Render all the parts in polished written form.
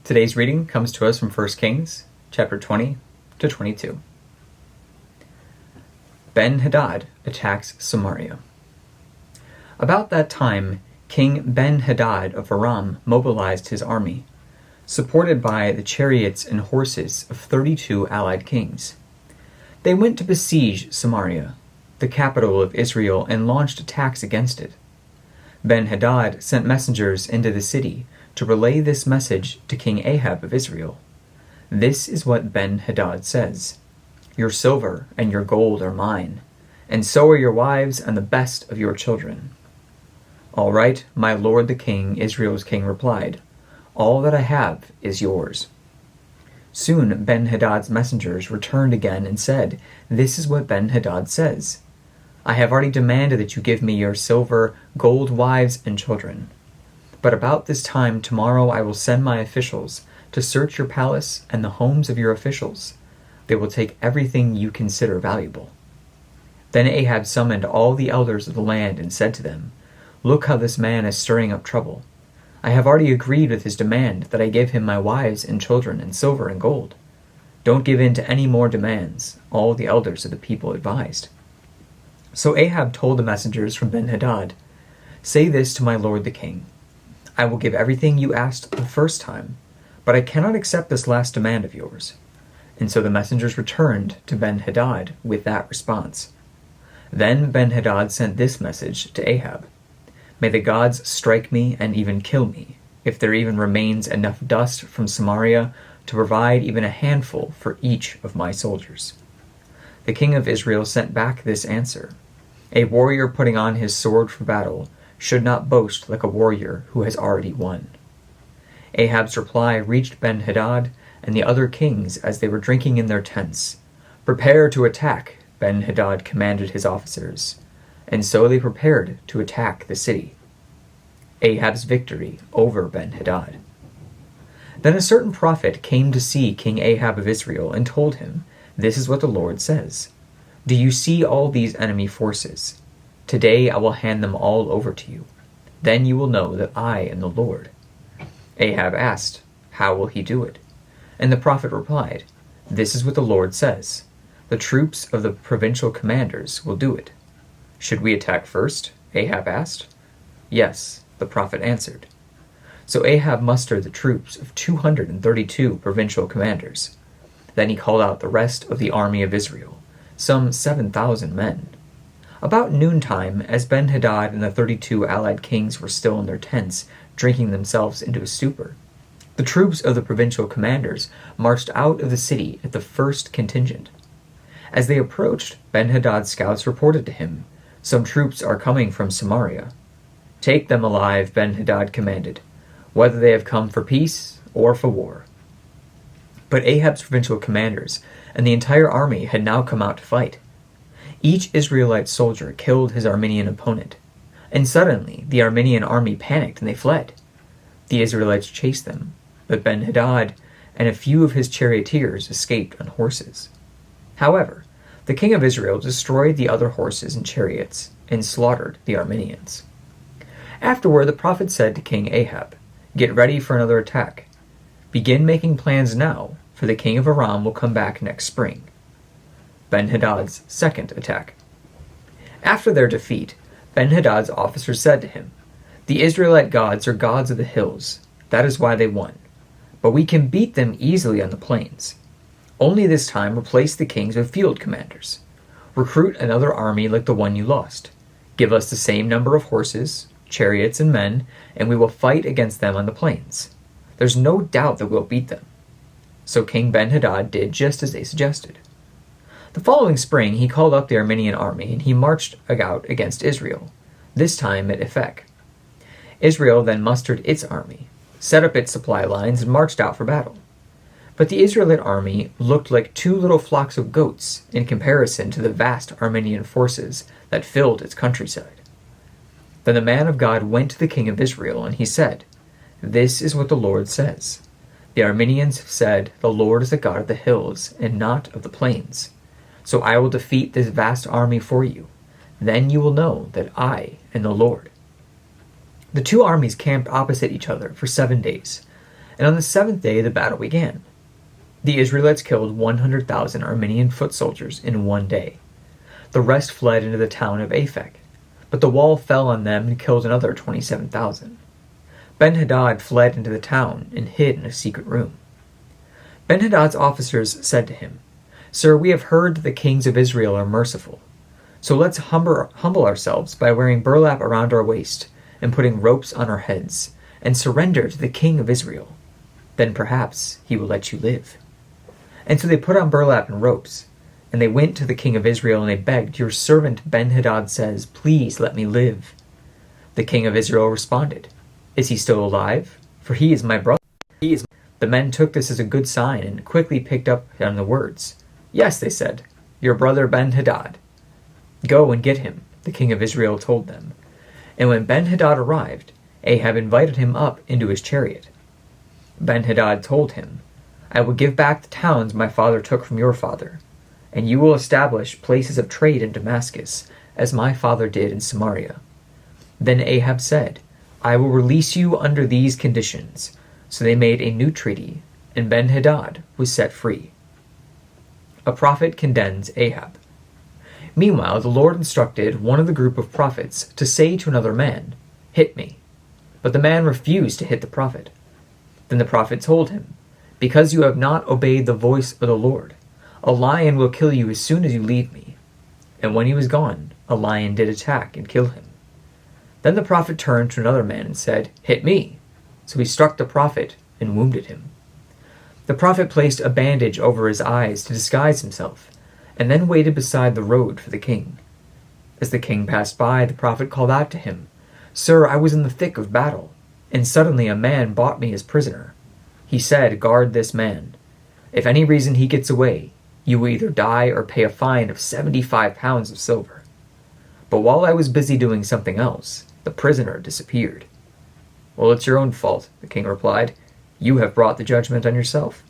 Today's reading comes to us from 1 Kings, chapter 20 to 22. Ben-Hadad attacks Samaria. About that time, King Ben-Hadad of Aram mobilized his army, supported by the chariots and horses of 32 allied kings. They went to besiege Samaria, the capital of Israel, and launched attacks against it. Ben-Hadad sent messengers into the city to relay this message to King Ahab of Israel. This is what Ben-Hadad says: "Your silver and your gold are mine, and so are your wives and the best of your children." "All right, my lord the king," Israel's king replied. "All that I have is yours." Soon Ben-Hadad's messengers returned again and said, "This is what Ben-Hadad says: I have already demanded that you give me your silver, gold, wives, and children. But about this time tomorrow I will send my officials to search your palace and the homes of your officials. They will take everything you consider valuable." Then Ahab summoned all the elders of the land and said to them, "Look how this man is stirring up trouble. I have already agreed with his demand that I give him my wives and children and silver and gold. Don't give in to any more demands," all the elders of the people advised. So Ahab told the messengers from Ben-Hadad, "Say this to my lord the king: I will give everything you asked the first time, but I cannot accept this last demand of yours." And so the messengers returned to Ben-Hadad with that response. Then Ben-Hadad sent this message to Ahab: "May the gods strike me and even kill me, if there even remains enough dust from Samaria to provide even a handful for each of my soldiers." The king of Israel sent back this answer: "A warrior putting on his sword for battle should not boast like a warrior who has already won." Ahab's reply reached Ben-Hadad and the other kings as they were drinking in their tents. "Prepare to attack," Ben-Hadad commanded his officers. And so they prepared to attack the city. Ahab's victory over Ben-Hadad. Then a certain prophet came to see King Ahab of Israel and told him, "This is what the Lord says: Do you see all these enemy forces? Today I will hand them all over to you. Then you will know that I am the Lord." Ahab asked, "How will he do it?" And the prophet replied, "This is what the Lord says: The troops of the provincial commanders will do it." "Should we attack first?" Ahab asked. "Yes," the prophet answered. So Ahab mustered the troops of 232 provincial commanders. Then he called out the rest of the army of Israel, some 7,000 men. About noontime, as Ben-Hadad and the 32 allied kings were still in their tents, drinking themselves into a stupor, the troops of the provincial commanders marched out of the city at the first contingent. As they approached, Ben-Hadad's scouts reported to him, "Some troops are coming from Samaria." "Take them alive," Ben-Hadad commanded, "whether they have come for peace or for war." But Ahab's provincial commanders and the entire army had now come out to fight. Each Israelite soldier killed his Aramean opponent, and suddenly the Aramean army panicked and they fled. The Israelites chased them, but Ben-Hadad and a few of his charioteers escaped on horses. However, the king of Israel destroyed the other horses and chariots and slaughtered the Arameans. Afterward, the prophet said to King Ahab, "Get ready for another attack. Begin making plans now, for the king of Aram will come back next spring." Ben-Hadad's second attack. After their defeat, Ben-Hadad's officers said to him, "The Israelite gods are gods of the hills. That is why they won. But we can beat them easily on the plains. Only this time replace the kings with field commanders. Recruit another army like the one you lost. Give us the same number of horses, chariots, and men, and we will fight against them on the plains. There's no doubt that we'll beat them." So King Ben-Hadad did just as they suggested. The following spring he called up the Aramean army and he marched out against Israel, this time at Ephek. Israel then mustered its army, set up its supply lines, and marched out for battle. But the Israelite army looked like two little flocks of goats in comparison to the vast Aramean forces that filled its countryside. Then the man of God went to the king of Israel and he said, "This is what the Lord says: The Arameans have said, 'The Lord is the God of the hills and not of the plains.' So I will defeat this vast army for you. Then you will know that I am the Lord." The two armies camped opposite each other for 7 days. and on the seventh day the battle began. The Israelites killed 100,000 Aramean foot soldiers in one day. The rest fled into the town of Aphek, but the wall fell on them and killed another 27,000. Ben-Hadad fled into the town and hid in a secret room. Ben-Hadad's officers said to him, "Sir, we have heard that the kings of Israel are merciful. So let's humble ourselves by wearing burlap around our waist and putting ropes on our heads, and surrender to the king of Israel. Then perhaps he will let you live." And so they put on burlap and ropes, and they went to the king of Israel and they begged, "Your servant Ben-Hadad says, 'Please let me live.'" The king of Israel responded, "Is he still alive? For he is my brother." The men took this as a good sign and quickly picked up on the words. "Yes," they said, "your brother Ben-Hadad." "Go and get him," the king of Israel told them. And when Ben-Hadad arrived, Ahab invited him up into his chariot. Ben-Hadad told him, "I will give back the towns my father took from your father, and you will establish places of trade in Damascus, as my father did in Samaria." Then Ahab said, "I will release you under these conditions." So they made a new treaty, and Ben-Hadad was set free. A prophet condemns Ahab. Meanwhile, the Lord instructed one of the group of prophets to say to another man, "Hit me." But the man refused to hit the prophet. Then the prophet told him, "Because you have not obeyed the voice of the Lord, a lion will kill you as soon as you leave me." And when he was gone, a lion did attack and kill him. Then the prophet turned to another man and said, "Hit me." So he struck the prophet and wounded him. The prophet placed a bandage over his eyes to disguise himself, and then waited beside the road for the king. As the king passed by, the prophet called out to him, "Sir, I was in the thick of battle, and suddenly a man bought me as prisoner. He said, 'Guard this man. If any reason he gets away, you will either die or pay a fine of 75 pounds of silver.' But while I was busy doing something else, the prisoner disappeared." "Well, it's your own fault," the king replied. "You have brought the judgment on yourself."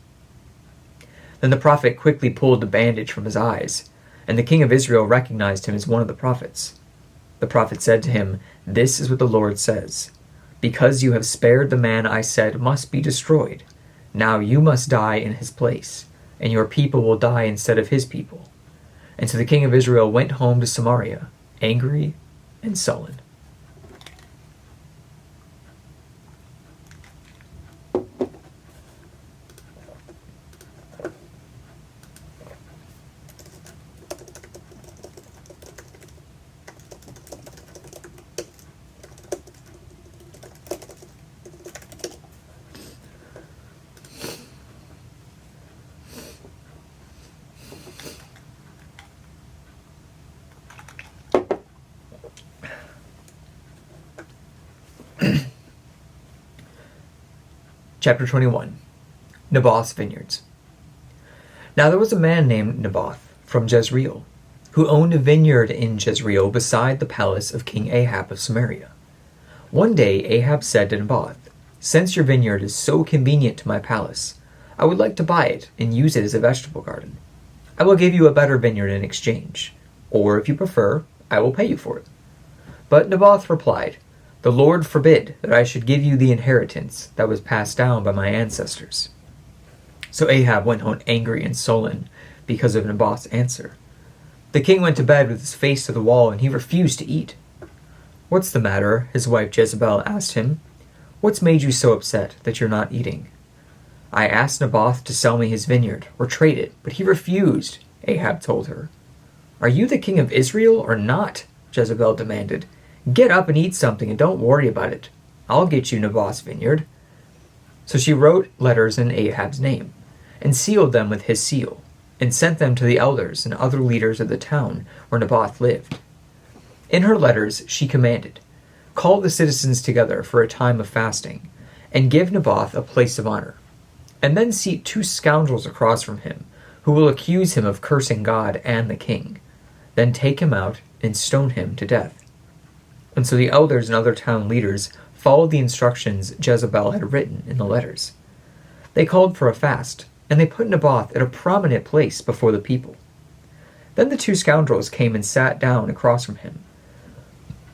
Then the prophet quickly pulled the bandage from his eyes, and the king of Israel recognized him as one of the prophets. The prophet said to him, "This is what the Lord says. Because you have spared the man I said must be destroyed, now you must die in his place, and your people will die instead of his people." And so the king of Israel went home to Samaria, angry and sullen. Chapter 21. Naboth's Vineyards. Now there was a man named Naboth from Jezreel, who owned a vineyard in Jezreel beside the palace of King Ahab of Samaria. One day Ahab said to Naboth, "Since your vineyard is so convenient to my palace, I would like to buy it and use it as a vegetable garden. I will give you a better vineyard in exchange, or if you prefer, I will pay you for it." But Naboth replied, "The Lord forbid that I should give you the inheritance that was passed down by my ancestors." So Ahab went home angry and sullen because of Naboth's answer. The king went to bed with his face to the wall, and he refused to eat. "What's the matter?" his wife Jezebel asked him. "What's made you so upset that you're not eating?" "I asked Naboth to sell me his vineyard or trade it, but he refused," Ahab told her. "Are you the king of Israel or not?" Jezebel demanded. "Get up and eat something and don't worry about it. I'll get you Naboth's vineyard." So she wrote letters in Ahab's name, and sealed them with his seal, and sent them to the elders and other leaders of the town where Naboth lived. In her letters she commanded, "Call the citizens together for a time of fasting, and give Naboth a place of honor. And then seat 2 scoundrels across from him, who will accuse him of cursing God and the king. Then take him out and stone him to death." And so the elders and other town leaders followed the instructions Jezebel had written in the letters. They called for a fast, and they put Naboth at a prominent place before the people. Then the 2 scoundrels came and sat down across from him.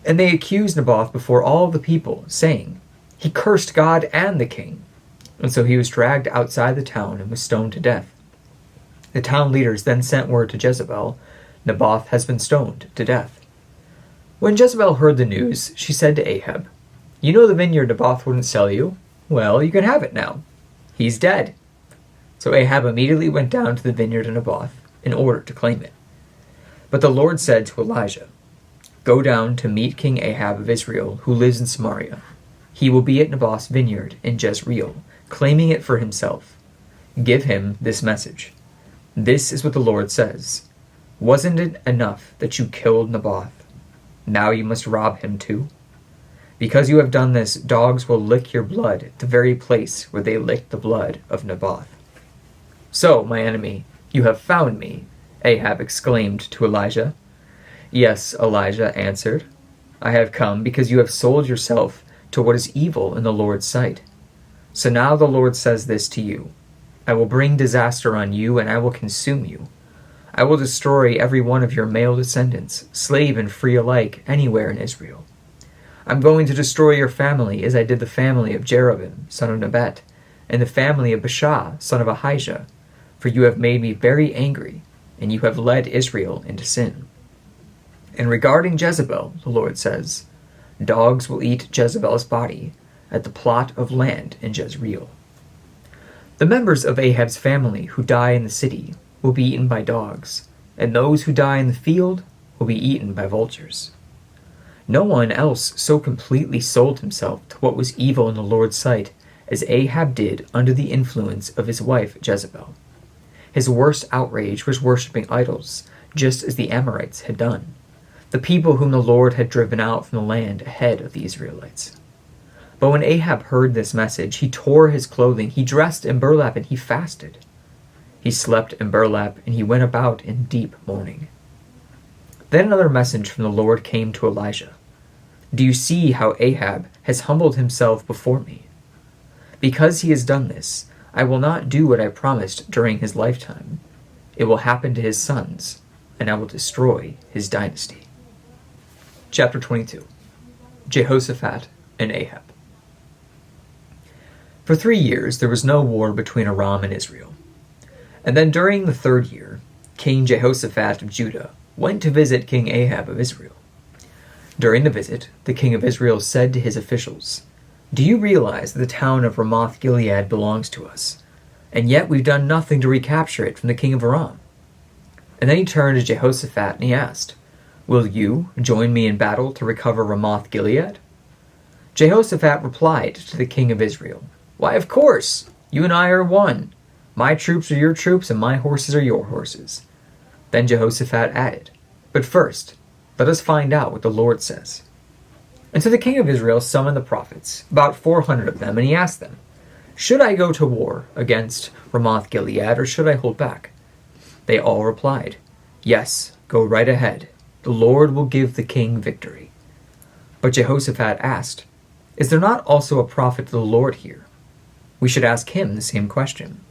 And they accused Naboth before all the people, saying, "He cursed God and the king." and so he was dragged outside the town and was stoned to death. The town leaders then sent word to Jezebel, "Naboth has been stoned to death." When Jezebel heard the news, she said to Ahab, "You know the vineyard Naboth wouldn't sell you? Well, you can have it now. He's dead." So Ahab immediately went down to the vineyard of Naboth in order to claim it. But the Lord said to Elijah, "Go down to meet King Ahab of Israel, who lives in Samaria. He will be at Naboth's vineyard in Jezreel, claiming it for himself. Give him this message. This is what the Lord says. Wasn't it enough that you killed Naboth? Now you must rob him too? Because you have done this, dogs will lick your blood at the very place where they licked the blood of Naboth." "So, my enemy, you have found me," Ahab exclaimed to Elijah. "Yes," Elijah answered. "I have come because you have sold yourself to what is evil in the Lord's sight. So now the Lord says this to you. I will bring disaster on you, and I will consume you. I will destroy every one of your male descendants, slave and free alike, anywhere in Israel. I'm going to destroy your family as I did the family of Jeroboam, son of Nebat, and the family of Baasha, son of Ahijah, for you have made me very angry, and you have led Israel into sin. And regarding Jezebel, the Lord says, dogs will eat Jezebel's body at the plot of land in Jezreel. The members of Ahab's family who die in the city will be eaten by dogs, and those who die in the field will be eaten by vultures. No one else so completely sold himself to what was evil in the Lord's sight as Ahab did under the influence of his wife Jezebel. His worst outrage was worshipping idols, just as the Amorites had done, the people whom the Lord had driven out from the land ahead of the Israelites. But when Ahab heard this message, he tore his clothing, he dressed in burlap, and he fasted. He slept in burlap, and he went about in deep mourning. Then another message from the Lord came to Elijah. Do you see how Ahab has humbled himself before me? Because he has done this, I will not do what I promised during his lifetime. It will happen to his sons, and I will destroy his dynasty. Chapter 22. Jehoshaphat and Ahab. For 3 years there was no war between Aram and Israel. And then during the 3rd year, King Jehoshaphat of Judah went to visit King Ahab of Israel. During the visit, the king of Israel said to his officials, Do you realize that the town of Ramoth-Gilead belongs to us, and yet we've done nothing to recapture it from the king of Aram? And then he turned to Jehoshaphat and he asked, Will you join me in battle to recover Ramoth-Gilead? Jehoshaphat replied to the king of Israel, Why, of course! You and I are one. My troops are your troops, and my horses are your horses. Then Jehoshaphat added, But first, let us find out what the Lord says. And so the king of Israel summoned the prophets, about 400 of them, and he asked them, Should I go to war against Ramoth-Gilead, or should I hold back? They all replied, Yes, go right ahead. The Lord will give the king victory. But Jehoshaphat asked, Is there not also a prophet of the Lord here? We should ask him the same question.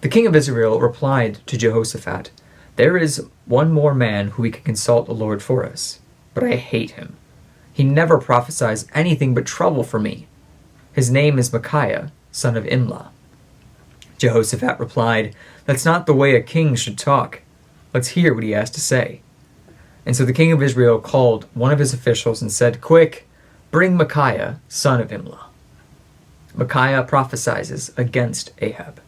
The king of Israel replied to Jehoshaphat, There is one more man who we can consult the Lord for us, but I hate him. He never prophesies anything but trouble for me. His name is Micaiah, son of Imlah. Jehoshaphat replied, That's not the way a king should talk. Let's hear what he has to say. And so the king of Israel called one of his officials and said, Quick, bring Micaiah, son of Imlah. Micaiah prophesies against Ahab.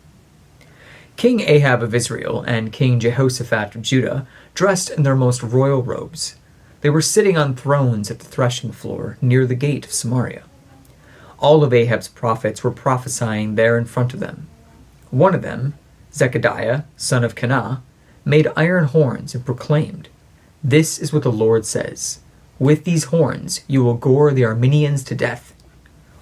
King Ahab of Israel and King Jehoshaphat of Judah dressed in their most royal robes. They were sitting on thrones at the threshing floor near the gate of Samaria. All of Ahab's prophets were prophesying there in front of them. One of them, Zechariah, son of Kenah, made iron horns and proclaimed, This is what the Lord says. With these horns you will gore the Arameans to death.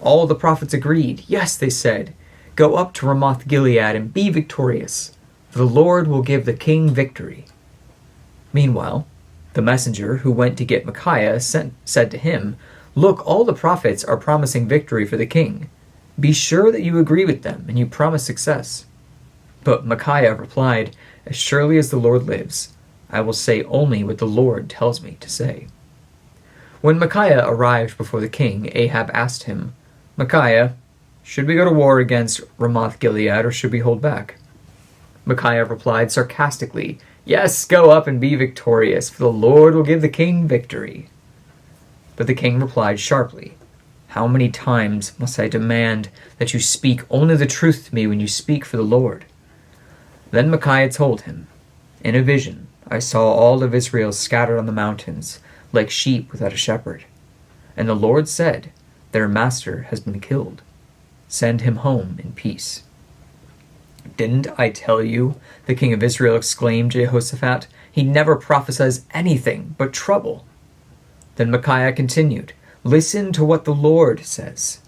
All the prophets agreed. Yes, they said, Go up to Ramoth-Gilead and be victorious, for the Lord will give the king victory. Meanwhile, the messenger who went to get Micaiah said to him, Look, all the prophets are promising victory for the king. Be sure that you agree with them and you promise success. But Micaiah replied, As surely as the Lord lives, I will say only what the Lord tells me to say. When Micaiah arrived before the king, Ahab asked him, Micaiah, should we go to war against Ramoth-Gilead, or should we hold back?" Micaiah replied sarcastically, "Yes, go up and be victorious, for the Lord will give the king victory." But the king replied sharply, "How many times must I demand that you speak only the truth to me when you speak for the Lord?" Then Micaiah told him, "In a vision I saw all of Israel scattered on the mountains, like sheep without a shepherd. And the Lord said, 'Their master has been killed. Send him home in peace.'" "Didn't I tell you?" the king of Israel exclaimed, Jehoshaphat. "He never prophesies anything but trouble." Then Micaiah continued, "Listen to what the Lord says.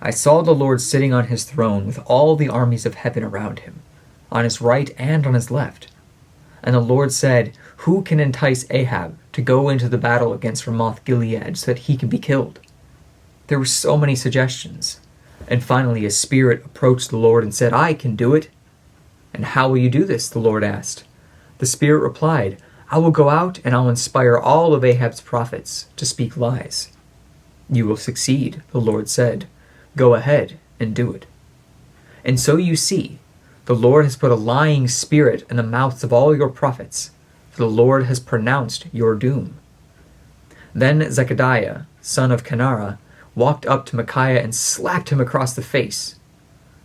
I saw the Lord sitting on his throne with all the armies of heaven around him, on his right and on his left. And the Lord said, 'Who can entice Ahab to go into the battle against Ramoth-Gilead so that he can be killed?' There were so many suggestions. And finally a spirit approached the Lord and said, 'I can do it.' 'And how will you do this?' the Lord asked. The spirit replied, 'I will go out and I'll inspire all of Ahab's prophets to speak lies.' 'You will succeed,' the Lord said. 'Go ahead and do it.' And so you see, the Lord has put a lying spirit in the mouths of all your prophets, for the Lord has pronounced your doom." Then Zechariah, son of Kenara, walked up to Micaiah and slapped him across the face.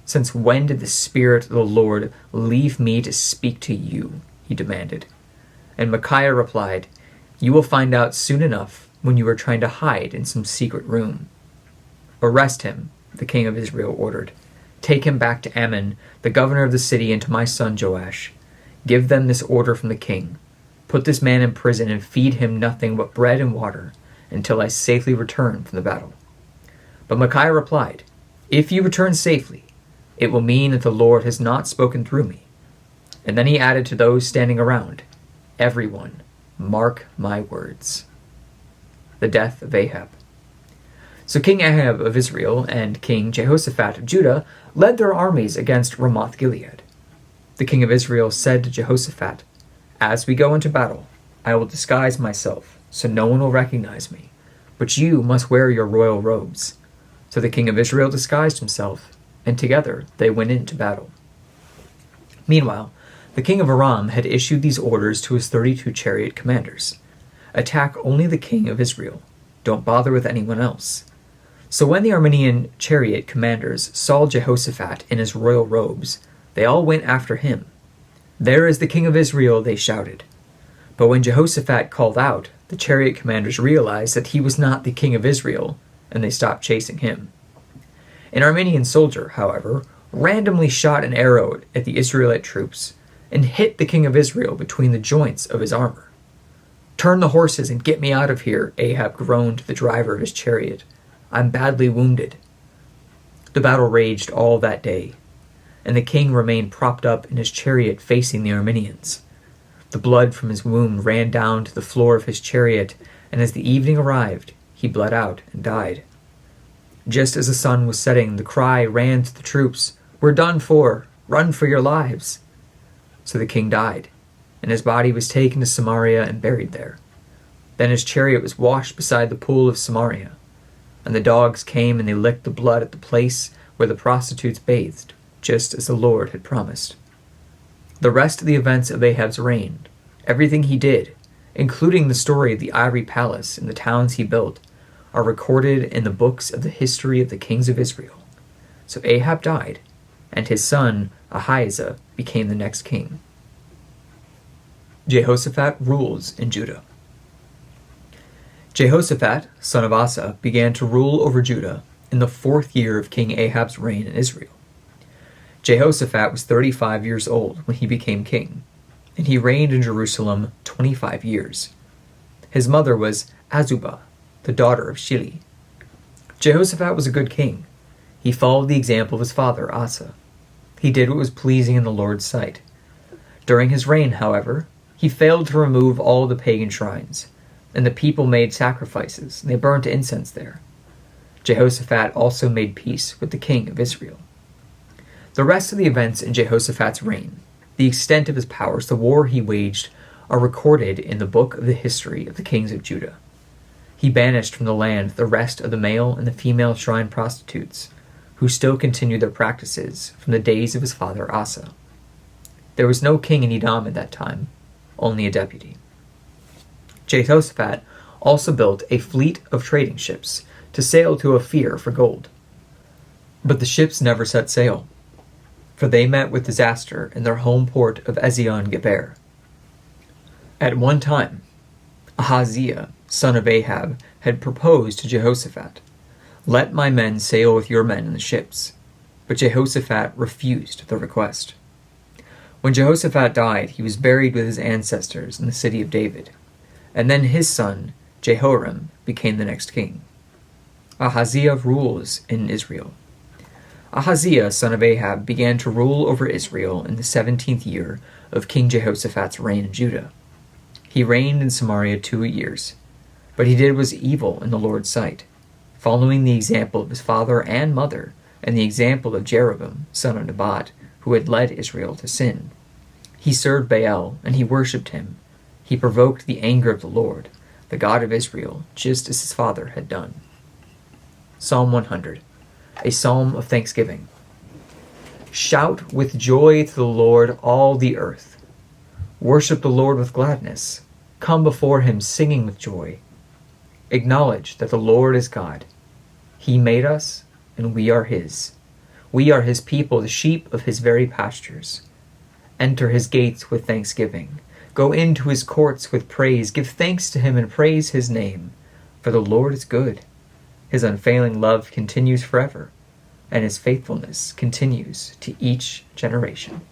"Since when did the Spirit of the Lord leave me to speak to you?" he demanded. And Micaiah replied, "You will find out soon enough when you are trying to hide in some secret room." "Arrest him," the king of Israel ordered. "Take him back to Ammon, the governor of the city, and to my son Joash. Give them this order from the king. Put this man in prison and feed him nothing but bread and water until I safely return from the battle." But Micaiah replied, "If you return safely, it will mean that the Lord has not spoken through me." And then he added to those standing around, "Everyone, mark my words." The death of Ahab. So King Ahab of Israel and King Jehoshaphat of Judah led their armies against Ramoth-Gilead. The king of Israel said to Jehoshaphat, "As we go into battle, I will disguise myself so no one will recognize me, but you must wear your royal robes." So the king of Israel disguised himself, and together they went into battle. Meanwhile, the king of Aram had issued these orders to his 32 chariot commanders. "Attack only the king of Israel. Don't bother with anyone else." So when the Aramean chariot commanders saw Jehoshaphat in his royal robes, they all went after him. "There is the king of Israel," they shouted. But when Jehoshaphat called out, the chariot commanders realized that he was not the king of Israel, and they stopped chasing him. An Aramean soldier, however, randomly shot an arrow at the Israelite troops and hit the king of Israel between the joints of his armor. "Turn the horses and get me out of here," Ahab groaned to the driver of his chariot. "I'm badly wounded." The battle raged all that day, and the king remained propped up in his chariot facing the Arameans. The blood from his wound ran down to the floor of his chariot, and as the evening arrived, he bled out and died. Just as the sun was setting, the cry ran to the troops, "We're done for! Run for your lives!" So the king died, and his body was taken to Samaria and buried there. Then his chariot was washed beside the pool of Samaria, and the dogs came and they licked the blood at the place where the prostitutes bathed, just as the Lord had promised. The rest of the events of Ahab's reign, everything he did, including the story of the ivory palace and the towns he built, are recorded in the books of the history of the kings of Israel. So Ahab died, and his son Ahijah became the next king. Jehoshaphat rules in Judah. Jehoshaphat, son of Asa, began to rule over Judah in the 4th year of King Ahab's reign in Israel. Jehoshaphat was 35 years old when he became king, and he reigned in Jerusalem 25 years. His mother was Azubah, the daughter of Shili. Jehoshaphat was a good king. He followed the example of his father Asa. He did what was pleasing in the Lord's sight. During his reign, however, he failed to remove all the pagan shrines, and the people made sacrifices, and they burnt incense there. Jehoshaphat also made peace with the king of Israel. The rest of the events in Jehoshaphat's reign, the extent of his powers, the war he waged, are recorded in the book of the history of the kings of Judah. He banished from the land the rest of the male and the female shrine prostitutes, who still continued their practices from the days of his father Asa. There was no king in Edom at that time, only a deputy. Jehoshaphat also built a fleet of trading ships to sail to Ophir for gold. But the ships never set sail, for they met with disaster in their home port of Ezion-Geber. At one time, Ahaziah, son of Ahab, had proposed to Jehoshaphat, "Let my men sail with your men in the ships." But Jehoshaphat refused the request. When Jehoshaphat died, he was buried with his ancestors in the city of David, and then his son, Jehoram, became the next king. Ahaziah rules in Israel. Ahaziah, son of Ahab, began to rule over Israel in the 17th year of King Jehoshaphat's reign in Judah. He reigned in Samaria 2 years, but he did what was evil in the Lord's sight, following the example of his father and mother, and the example of Jeroboam, son of Nebat, who had led Israel to sin. He served Baal, and he worshipped him. He provoked the anger of the Lord, the God of Israel, just as his father had done. Psalm 100, a psalm of thanksgiving. Shout with joy to the Lord, all the earth. Worship the Lord with gladness. Come before him singing with joy. Acknowledge that the Lord is God. He made us, and we are his. We are his people, the sheep of his very pastures. Enter his gates with thanksgiving. Go into his courts with praise. Give thanks to him and praise his name. For the Lord is good. His unfailing love continues forever, and his faithfulness continues to each generation.